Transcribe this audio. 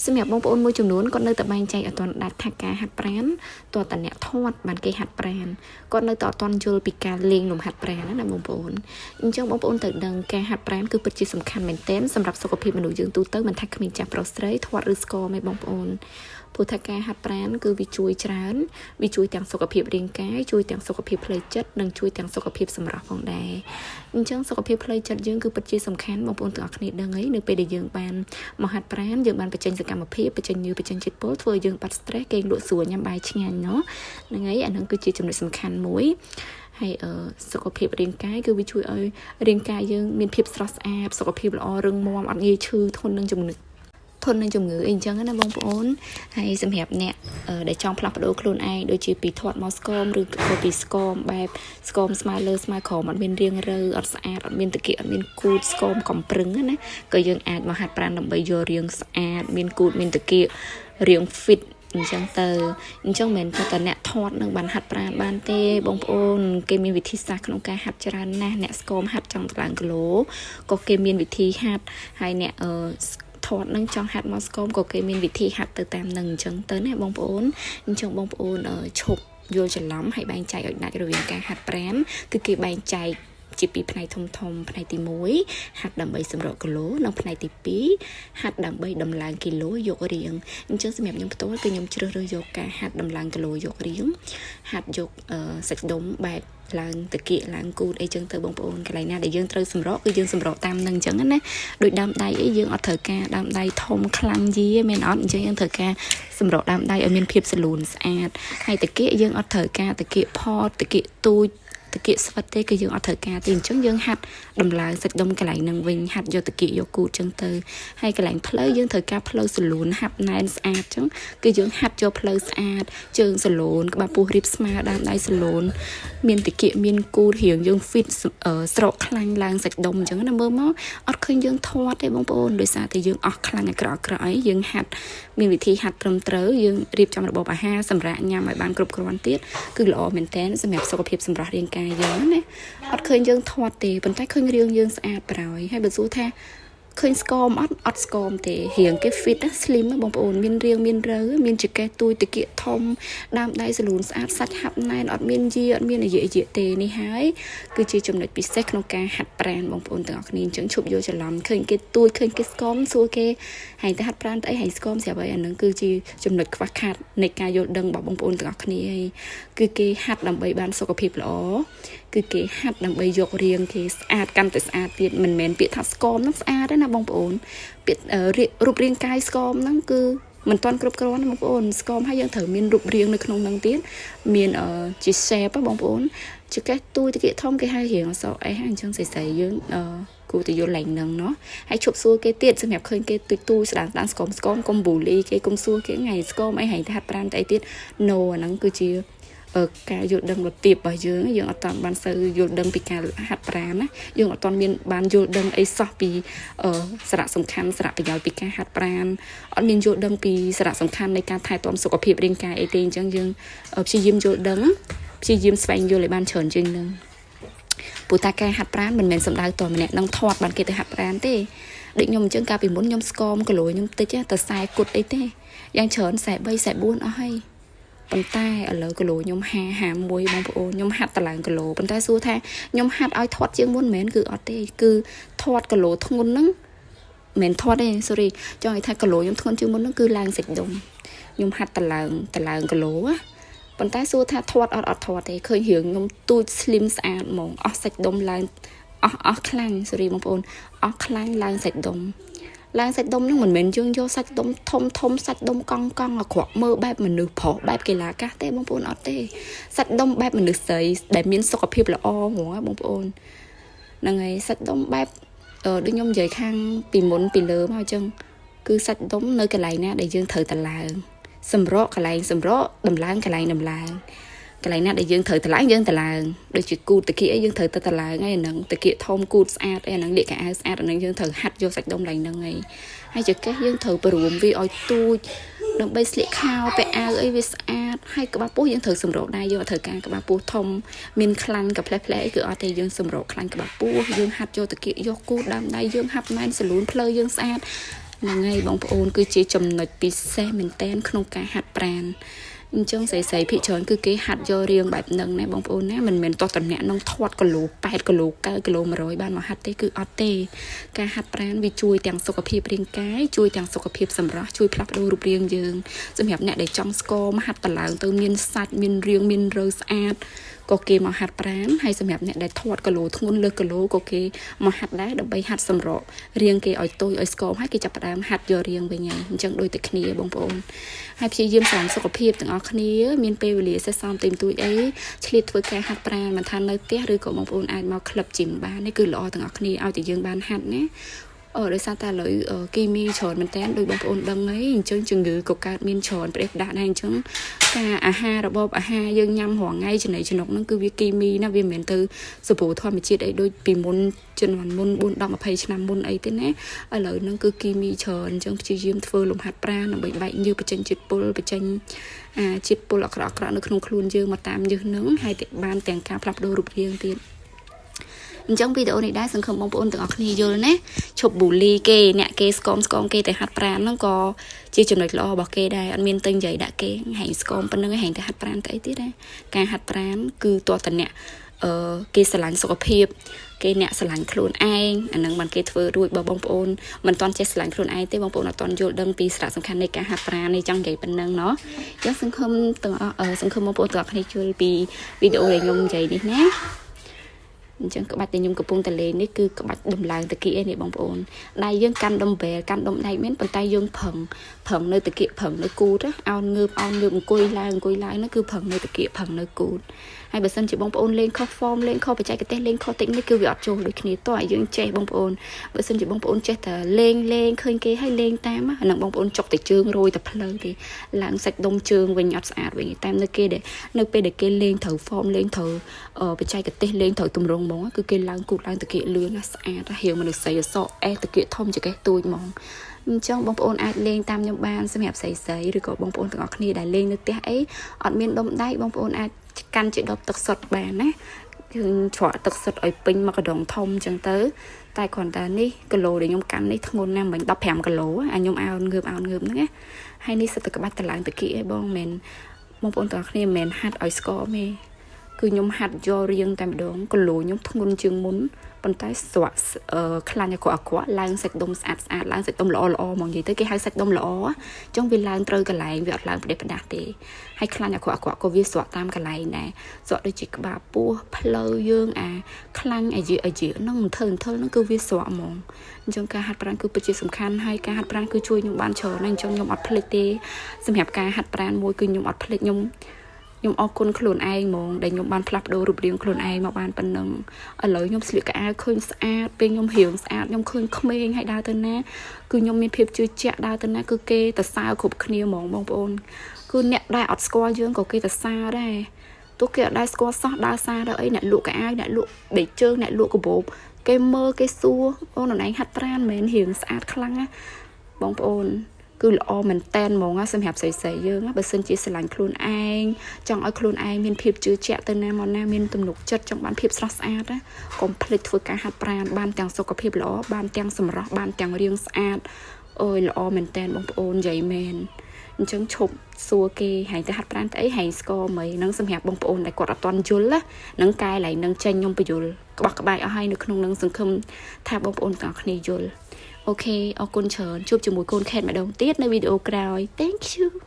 សម្រាប់បងប្អូនមួយចំនួនគាត់នៅតែបែងចែកអត់ទាន់ដាច់ថាការហាត់ប្រាណតើតអ្នកធាត់បានគេហាត់ប្រាណគាត់នៅតែអត់ទាន់យល់ពីការលេងលំហាត់ប្រាណណាបងប្អូនអញ្ចឹងបងប្អូនត្រូវដឹងការហាត់ប្រាណគឺពិតជាសំខាន់មែនទែនសម្រាប់សុខភាពមនុស្សយើងទូទៅមិនថាក្មេងចាស់ប្រុសស្រីធាត់ឬស្គមឯងបងប្អូនព្រោះថាការហាត់ប្រាណគឺវាជួយច្រើនវាជួយទាំងសុខភាពរាងកាយជួយទាំងសុខភាពផ្លូវចិត្តនិងជួយទាំងសុខភាពសម្រស់ផងដែរអញ្ចឹងសុខភាពផ្លូវចិត្តយើងគឺពិតជាសំខាន់បងប្អូនទាំងអស់គ្នាដឹងហើយនៅពេលដែលយើងបានមកហាត់ប្រាណយើងបានបញ្ចេញសកម្មភាពបញ្ចេញញើសបញ្ចេញជាតិពុលធ្វើឲ្យយើងបាត់ stress គេងលក់ស្រួលញ៉ាំបាយឆ្ងាញ់ហ្នឹងហើយអានឹងគឺជាចំណុចសំខាន់មួយហើយសុខភាពរាងកាយគឺវាជួយឲ្យរាងកាយយើងមានភាពស្រស់ស្អាតសុខភាពល្អរឹងមាំអត់ងាយឈឺធន់នឹងជំងឺអីចឹងណាបងប្អូនហើយសម្រាប់អ្នកដែលចង់ផ្លាស់ប្ដូរខ្លួនឯងដូចជាពីធាត់មកស្គមឬក៏ពីស្គមបែបស្គមស្មើលើស្មើក្រោមអត់មានរាងរើអត់ស្អាតអត់មានតាគៀកអត់មានគូតស្គមកំប្រឹងណាក៏យើងអាចមកហាត់ប្រាណដើម្បីយករាងស្អាតមានគូតមានតាគៀករាង fit អញ្ចឹងទៅអញ្ចឹងមិនមែនតែអ្នកធាត់នឹងបានហាត់ប្រាណបានទេបងប្អូនគេមានវិធីសាស្ត្រក្នុងការហាត់ច្រើនណាស់អ្នកស្គមហាត់ចង់ឡើងគីឡូក៏គេមានវិធីហាត់ហើយអ្នកធាត់នឹងចង់ហាត់មកស្គមក៏គេមានវិធីហាត់ទៅតាមនឹងអញ្ចឹងទៅណាបងប្អូនអញ្ចឹងបងប្អូនឈប់យល់ច្រឡំហើយបែងចែកឲ្យដាច់រវាងការហាត់ប្រាណគឺគេបែងចែកជាពីរផ្នែកធំផ្នែកទី1ហាត់ដើម្បីសម្រកគីឡូនិងផ្នែកទី2ហាត់ដើម្បីដំឡើងគីឡូយករាងអញ្ចឹងសម្រាប់ខ្ញុំផ្ទាល់គឺខ្ញុំជ្រើសរើសយកការហាត់ដំឡើងគីឡូយករាងហាត់យកសាច់ដុំបែបឡើងតាគៀកឡើងគូតអីចឹងទៅបងប្អូនកន្លែងណាដែលយើងត្រូវសម្រកគឺយើងសម្រកតាមនឹងអញ្ចឹងណាដោយដើមដៃអីយើងអត់ត្រូវការដើមដៃធំខ្លាំងយីមែនអត់អញ្ចឹងយើងត្រូវការសម្រកដើមដៃឲ្យមានភាពស្លូនស្អាតហើយតាគៀកយើងអត់ត្រូវការតាគៀកផតតាគៀកទូចតាគៀកស្វិតទេគឺយើងអត់ត្រូវការទេអញ្ចឹងយើងហាត់ដំឡើងសាច់ដុំកន្លែងនឹងវិញហាត់យកតាគៀកយកគូតអញ្ចឹងទៅហើយកន្លែងផ្លូវយើងត្រូវការផ្លូវស្លូនហាត់ណែនស្អាតអញ្ចឹងគឺយើងហាត់យកផ្លូវស្អាតជើងស្លូនក្បាលពោះរៀបស្មើដើមដៃស្លូនមានតាគៀកមានគូតរៀងយើង fit ស្រកខ្លាញ់ឡើងសាច់ដុំអញ្ចឹងណាមើលមកអត់ឃើញយើងធាត់ទេបងប្អូនដោយសារតែយើងអស់ខ្លាញ់អាក្រក់អីយើងហាត់មានវិធីហាត់ត្រឹមត្រូវយើងរៀបចំរបបអាហារសម្រាប់ញ៉ាំឲ្យបានគ្រប់គ្រាន់ទៀតគឺល្អមែនតើសម្រាប់សុខភាពសម្រស់រាងកាយយើងណាអត់ឃើញយើងធាត់ទេប៉ុន្តែឃើញរាងយើងស្អាតប្រហើយហើយបើសួរថាឃើញស្គមអត់ស្គមទេរាងគេ fit slim បងប្អូនមានរាងមានរើមានចង្កេះទួយតាគៀកធំដើមដៃស្លូនស្អាតសាច់ហាប់ណែនអត់មានយាអត់មានអាយទេនេះហើយគឺជាចំណុចពិសេសក្នុងការហាត់ប្រាណបងប្អូនទាំងអស់គ្នាអញ្ចឹងឈប់យកច្រឡំឃើញគេទួយឃើញគេស្គមសួរគេហើយតែហាត់ប្រាណទៅអីហើយស្គមស្រាប់ហើយអានឹងគឺជាចំណុចខ្វះខាតនៃការយល់ដឹងរបស់បងប្អូនទាំងអស់គ្នាហើយគឺគេហាត់ដើម្បីបានសុខភាពល្អគឺគេហាត់ដើម្បីយករាងគេស្អាតកាន់តែស្អាតទៀតមិនមែនពាក្យថាស្គមហ្នឹងស្អាតទេណាបងប្អូនពាក្យរូបរាងកាយស្គមហ្នឹងគឺមិនទាន់គ្រប់គ្រាន់ទេបងប្អូនស្គមហើយយើងត្រូវមានរូបរាងនៅក្នុងហ្នឹងទៀតមានជា shape បងប្អូនជាកេះទួយតាគៀកធំគេហៅរាងអសអេសអញ្ចឹងស្រីៗយើងគូទៅយល់ឡើងនឹងណោះហើយឈប់សួរគេទៀតសម្រាប់ឃើញគេទួយស្ដាងស្គមកុំប៊ូលីគេកុំសួរគេថ្ងៃស្គមអីហើយហាត់ប្រាណតែអីទៀត no អាហ្នឹងគឺជាការយល់ដឹងដ៏ទាបរបស់យើងអត់តាន់បានសូវយល់ដឹងពីការហាត់ប្រាណណាយើងអត់តាន់មានបានយល់ដឹងអីសោះពីសារៈសំខាន់សារៈប្រយោជន៍ពីការហាត់ប្រាណអត់មានយល់ដឹងពីសារៈសំខាន់នៃការថែទាំសុខភាពរាងកាយអីទេអញ្ចឹងយើងព្យាយាមយល់ដឹងព្យាយាមស្វែងយល់ឲ្យបានច្រើនជាងនឹងព្រោះតែការហាត់ប្រាណមិនមែនសំដៅតម្នាក់នឹងធាត់បានគេទៅហាត់ប្រាណទេដូចខ្ញុំអញ្ចឹងកាលពីមុនខ្ញុំស្គមគីឡូខ្ញុំតិចតែ40គត់អីទេយ៉ាងច្រើន43 44អស់ហើយប៉ុន្តែឥឡូវគីឡូខ្ញុំ51បងប្អូនខ្ញុំហាត់តឡើងគីឡូប៉ុន្តែសួរថាខ្ញុំហាត់ឲ្យធាត់ជាងមុនមិនមែនគឺអត់ទេគឺធាត់គីឡូធ្ងន់ហ្នឹងមិនធាត់ទេ sorry ចង់និយាយថាគីឡូខ្ញុំធ្ងន់ជាងមុនហ្នឹងគឺឡើងសាច់ដុំខ្ញុំហាត់តឡើងគីឡូប៉ុន្តែសួរថាធាត់អត់ធាត់ទេឃើញរឿងខ្ញុំទូច slim ស្អាតហ្មងអស់សាច់ដុំឡើងអស់ខ្លាំង sorry បងប្អូនអស់ខ្លាំងឡើងសាច់ដុំឡើងសាច់ដុំហ្នឹងមិនមែនយើងយកសាច់ដុំធំសាច់ដុំកង់អាក្រក់មើលបែបមនុស្សប្រុសបែបកីឡាកាសទេបងប្អូនអត់ទេសាច់ដុំបែបមនុស្សស្រីដែលមានសុខភាពល្អហ្មងបងប្អូនហ្នឹងហើយសាច់ដុំបែបដូចខ្ញុំនិយាយខាងពីមុនពីលើមកអញ្ចឹងគឺសាច់ដុំនៅកន្លែងណាដែលយើងត្រូវតឡើងសម្រកកន្លែងសម្រកដំឡើងកន្លែងដំឡើងកន្លែងណាដែលយើងត្រូវតឡើងយើងតឡើងដូចជាគូតតាគៀកអីយើងត្រូវទៅតឡើងហើយអាហ្នឹងតាគៀកធំគូតស្អាតអីអាហ្នឹងលាកកៅអៅស្អាតអាហ្នឹងយើងត្រូវហាត់យកសាច់ដុំឡើងហ្នឹងហើយចង្កេះយើងត្រូវព្រមវាឲ្យទូចដើម្បីស្លៀកខោពាក់អាវអីវាស្អាតហើយក្បាលពោះយើងត្រូវសម្រកដែរយើងអត់ត្រូវការក្បាលពោះធំមានខ្លាញ់កាផ្លេសអីគឺអត់ទេយើងសម្រកខ្លាញ់ក្បាលពោះយើងហាត់យកតាគៀកយកគូតដើមដៃយើងហាត់ណែនសលូនភ្លើយើងស្អាត នឹងហើយបងប្អូនគឺជាចំណុចពិសេសមែនតើក្នុងការហាត់ប្រាណអញ្ចឹងស្រីភាគច្រើនគឺគេហាត់យករៀងបែបហ្នឹងណាបងប្អូនណាមិនមែនតោះតំណាក់នឹងធាត់គីឡូ8គីឡូ9គីឡូ100បានមកហាត់ទេគឺអត់ទេការហាត់ប្រាណវាជួយទាំងសុខភាពរាងកាយជួយទាំងសុខភាពសម្រស់ជួយផ្លាស់ប្ដូររូបរាងយើងសម្រាប់អ្នកដែលចង់ស្គមហាត់តឡើងទៅមានសាច់មានរាងមានរើស្អាតក៏គេមកហាត់ប្រាណហើយសម្រាប់អ្នកដែលធាត់គីឡូធ្ងន់លើសគីឡូក៏គេមកហាត់ដែរដើម្បីហាត់សម្រក់រាងគេឲ្យទុយឲ្យស្គមហើយគេចាប់ផ្ដើមហាត់យករាងវិញហើយអញ្ចឹងដូចតែគ្នាបងប្អូនហើយព្យាយាមស្រឡាញ់សុខភាពទាំងអស់គ្នាមានពេលវេលាសេសសមតិចតួចអីឆ្លៀតធ្វើការហាត់ប្រាណមិនថានៅផ្ទះឬក៏បងប្អូនអាចមកក្លឹបជីមបាននេះគឺល្អទាំងអស់គ្នាឲ្យតែយើងបានហាត់ណាដោយសារតែឥឡូវគីមីច្រើនមែនតើដោយបងប្អូនដឹងហើយអញ្ចឹងជំងឺក៏កើតមានច្រើនប្រេះផ្ដាស់ដែរអញ្ចឹងការអាហាររបបអាហារយើងញ៉ាំរាល់ថ្ងៃចំណីចំណុកហ្នឹងគឺវាគីមីណាវាមិនមែនទៅសបោធម្មជាតិអីដូចពីមុនជំនាន់មុន4 10 20ឆ្នាំមុនអីទេណាឥឡូវហ្នឹងគឺគីមីច្រើនអញ្ចឹងព្យាយាមធ្វើលំហាត់ប្រាណដើម្បីបែកញើសបញ្ចេញជាតិពុលបញ្ចេញជាតិពុលអាក្រក់ៗនៅក្នុងខ្លួនយើងមកតាមញើសហ្នឹងហើយបានទាំងការផ្លាស់ប្ដូររូបរាងទៀតអញ្ចឹងវីដេអូនេះដែរសង្ឃឹមបងប្អូនទាំងអស់គ្នាយល់ណាឈប់ប៊ូលីគេអ្នកគេស្គមគេតែហាត់ប្រាណហ្នឹងក៏ជាចំណុចល្អរបស់គេដែរអត់មានទៅនិយាយដាក់គេហែងស្គមប៉ុណ្្នឹងហែងតែហាត់ប្រាណទៅអីទៀតណាការហាត់ប្រាណគឺតើតអ្នកគេស្រឡាញ់សុខភាពគេអ្នកស្រឡាញ់ខ្លួនឯងអាហ្នឹងបានគេធ្វើរួចបើបងប្អូនមិនទាន់ចេះស្រឡាញ់ខ្លួនឯងទេបងប្អូនអត់ទាន់យល់ដឹងពីសារៈសំខាន់នៃការហាត់ប្រាណនេះចង់និយាយប៉ុណ្្នឹងណោះអញ្ចឹងសង្ឃឹមបងប្អូនទាំងអស់គ្នាយល់ពីវីដេអូដែលខ្ញុំនិយាយនេះណាអញ្ចឹងក្បាច់ដែលខ្ញុំកំពុងតែលេងនេះគឺក្បាច់ដំឡើងតាគៀកនេះបងប្អូនដៃយើងកាន់ដុំបែលកាន់ដុំដៃមែនប៉ុន្តែយើងប្រឹងនៅតាគៀកប្រឹងនៅគូតអោនងើបអង្គុយឡើងនោះគឺប្រឹងនៅតាគៀកប្រឹងនៅគូតហើយបើសិនជាបងប្អូនលេងខុស form លេងខុសបច្ចេកទេសលេងខុស technique គឺវាអត់ចូលដូចគ្នាតោះឲ្យយើងចេះបងប្អូនបើសិនជាបងប្អូនចេះតែលេងឃើញគេហើយលេងតាមហ្នឹងបងប្អូនចុកតែជើងរយតែភ្លើទេឡើងសាច់ដុំជើងវិញអត់ស្អាតវិញតែនៅពេលដែលគេលេងត្រូវ form លេងត្រូវបច្ចេកទេសលេងត្រូវទម្រង់ហ្មងគឺគេឡើងគូតឡើងតាគៀកលឿនណាស្អាតហៀងមនុស្សស្រីអសអេតាគៀកធំជាកេះទួចហ្មងអញ្ចឹងបងប្អូនអាចលេងតាមខ្ញុំបានសម្រាប់ស្រីឬក៏បងប្អូនទាំងអស់គ្នាដែលលេងនៅផ្ទះអីអត់មានដុំដៃបងប្អូនអាចកាន់ជាដបទឹកសុទ្ធបានណាយើងច្រកទឹកសុទ្ធឲ្យពេញមកកដងធំអញ្ចឹងទៅតែគ្រាន់តែនេះគីឡូដែលខ្ញុំកាន់នេះធ្ងន់ណាស់មិញ15គីឡូខ្ញុំអោនងើបហ្នឹងណាហើយនេះសិតតែក្បាច់តឡើងតាគៀកឯងបងមែនបងប្អូនទាំងអស់គ្នាមិនមែនហាត់ឲ្យស្គមទេគឺខ្ញុំហាត់យករៀងតែម្ដងគីឡូខ្ញុំធ្ងន់ជាងមុនប៉ុន្តែស្រក់ខ្លាញ់អាក្រក់ឡើងសាច់ដុំស្អាតឡើងសាច់ដុំល្អហ្មងនិយាយទៅគេហៅសាច់ដុំល្អអញ្ចឹងវាឡើងត្រូវកន្លែងវាអត់ឡើងផ្ដេសផ្ដាស់ទេហើយខ្លាញ់អាក្រក់ក៏វាស្រក់តាមកន្លែងដែរស្រក់ដូចជាក្បាលពោះផ្លូវយើងខ្លាញ់អាយហ្នឹងមិនធ្វើហ្នឹងគឺវាស្រក់ហ្មងអញ្ចឹងការហាត់ប្រាណគឺពិតជាសំខាន់ហើយការហាត់ប្រាណគឺជួយខ្ញុំបានច្រើនណាស់អញ្ចឹងខ្ញុំអត់ភ្លេចទេសម្រាប់ការហាត់ប្រាណមួយគឺខ្ញុំអត់ភ្លេចខ្ញុំអរគុណខ្លួនឯងហ្មងដែលខ្ញុំបានផ្លាស់ប្ដូររូបរាងខ្លួនឯងមកបានប៉ុណ្ណឹងឥឡូវខ្ញុំស្លៀកកៅអៅឃើញស្អាតពេលខ្ញុំរាងស្អាតខ្ញុំឃើញក្មេងហើយដើរទៅណាគឺខ្ញុំមានភាពជឿជាក់ដើរទៅណាគឺគេទៅសើគ្រប់គ្នាហ្មងបងប្អូនគឺអ្នកដែលអត់ស្គាល់យើងក៏គេទៅសើដែរទោះគេអត់ដែលស្គាល់សោះដើរសើដល់អីអ្នកលក់កៅអៅអ្នកលក់ដេកជើងអ្នកលក់កាបូបគេមើលគេសួរអូនឯងហាត់ប្រាណមែនរាងស្អាតខ្លាំងណាបងប្អូនគឺល្អមែនតែនហ្មងសម្រាប់ស្រីយើងបើសិនជាស្រឡាញ់ខ្លួនឯងចង់ឲ្យខ្លួនឯងមានភាពជឿជាក់ទៅណាមកណាមានទំនុកចិត្តចង់បានភាពស្រស់ស្អាតណាកុំភ្លេចធ្វើការហាត់ប្រាណបានទាំងសុខភាពល្អបានទាំងសម្រស់បានទាំងរាងស្អាតអើយល្អមែនតែនបងប្អូននិយាយមែនអញ្ចឹងឈប់សួរគេហែងទៅហាត់ប្រាណទៅអីហែងស្គមអីហ្នឹងសម្រាប់បងប្អូនដែលគាត់អត់ទាន់យល់ណាហ្នឹងកែឡើងនឹងចេញខ្ញុំបញ្យល់ក្បោះក្បាយអស់ហើយនៅក្នុងនឹងសង្ឃឹមថាបងប្អូនទាំងអស់គ្នាយល់អូខេអរគុណច្រើនជួបជាមួយកូនខេតម្ដងទៀតនៅវីដេអូក្រោយ Thank you